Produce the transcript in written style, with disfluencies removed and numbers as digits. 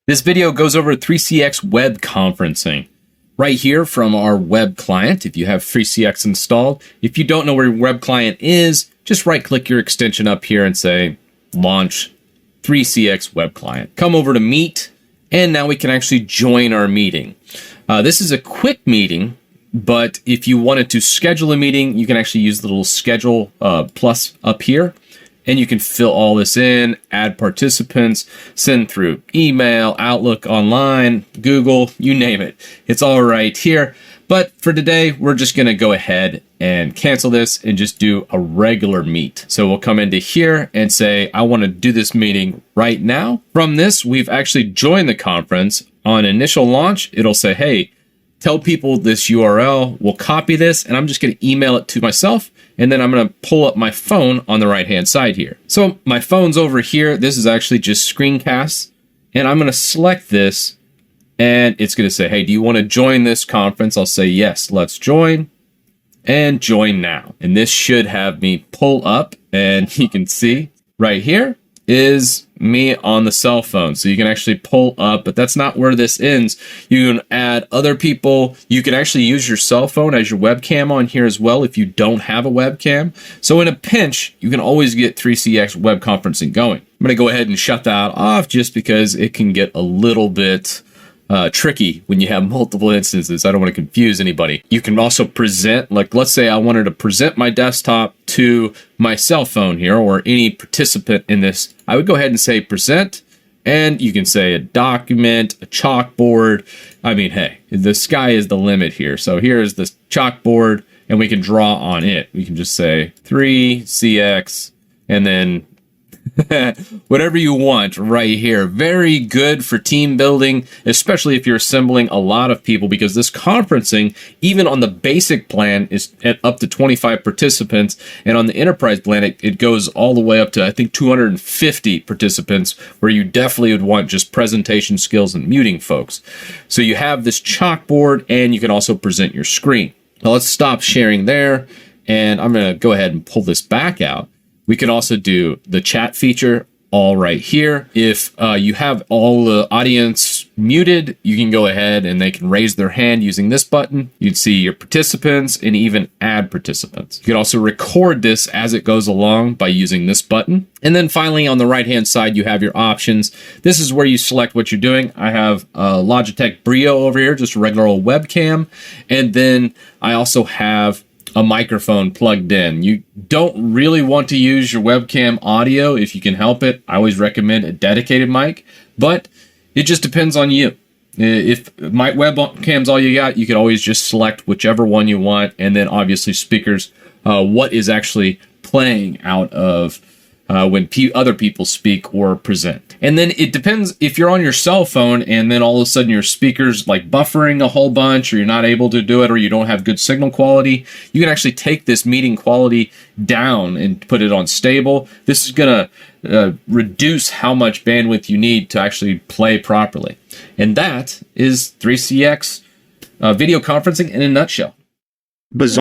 This video goes over 3CX web conferencing. Right here from our web client, if you have 3CX installed. If you don't know where your web client is, just right-click your extension up here and say, launch 3CX web client. Come over to Meet, and now we can actually join our meeting. This is a quick meeting, but if you wanted to schedule a meeting, you can actually use the little schedule plus up here. And you can fill all this in, add participants, send through email, Outlook online, Google, you name it. It's all right here. But for today, we're just going to go ahead and cancel this and just do a regular meet. So we'll come into here and say, I want to do this meeting right now. From this, we've actually joined the conference. On initial launch, it'll say, hey, tell people this URL. We'll copy this, and I'm just going to email it to myself. And then I'm going to pull up my phone on the right-hand side here. So my phone's over here. This is actually just screencasts. And I'm going to select this. And it's going to say, hey, do you want to join this conference? I'll say, yes, let's join. And join now. And this should have me pull up. And you can see right here is me on the cell phone. So you can actually pull up, but that's not where this ends. You can add other people. You can actually use your cell phone as your webcam on here as well if you don't have a webcam. So in a pinch, you can always get 3CX web conferencing going. I'm going to go ahead and shut that off just because it can get a little bit tricky when you have multiple instances. I don't want to confuse anybody. You can also present, like let's say I wanted to present my desktop to my cell phone here or any participant in this. I would go ahead and say present, and you can say a document, a chalkboard. I mean, hey, the sky is the limit here. So here's the chalkboard and we can draw on it. We can just say 3CX and then whatever you want right here. Very good for team building, especially if you're assembling a lot of people, because this conferencing, even on the basic plan, is at up to 25 participants. And on the enterprise plan, it goes all the way up to, I think, 250 participants, where you definitely would want just presentation skills and muting folks. So you have this chalkboard, and you can also present your screen. Now let's stop sharing there. And I'm going to go ahead and pull this back out. We can also do the chat feature all right here. If you have all the audience muted, you can go ahead and they can raise their hand using this button. You can see your participants and even add participants. You can also record this as it goes along by using this button. And then finally, on the right-hand side, you have your options. This is where you select what you're doing. I have a Logitech Brio over here, just a regular old webcam. And then I also have a microphone plugged in. You don't really want to use your webcam audio if you can help it. I always recommend a dedicated mic, but it just depends on you. If my webcam's all you got, you can always just select whichever one you want, and then obviously speakers, what is actually playing out of when other people speak or present. And then it depends if you're on your cell phone and then all of a sudden your speaker's like buffering a whole bunch, or you're not able to do it, or you don't have good signal quality, you can actually take this meeting quality down and put it on stable. This is going to reduce how much bandwidth you need to actually play properly. And that is 3CX video conferencing in a nutshell. Bizarre.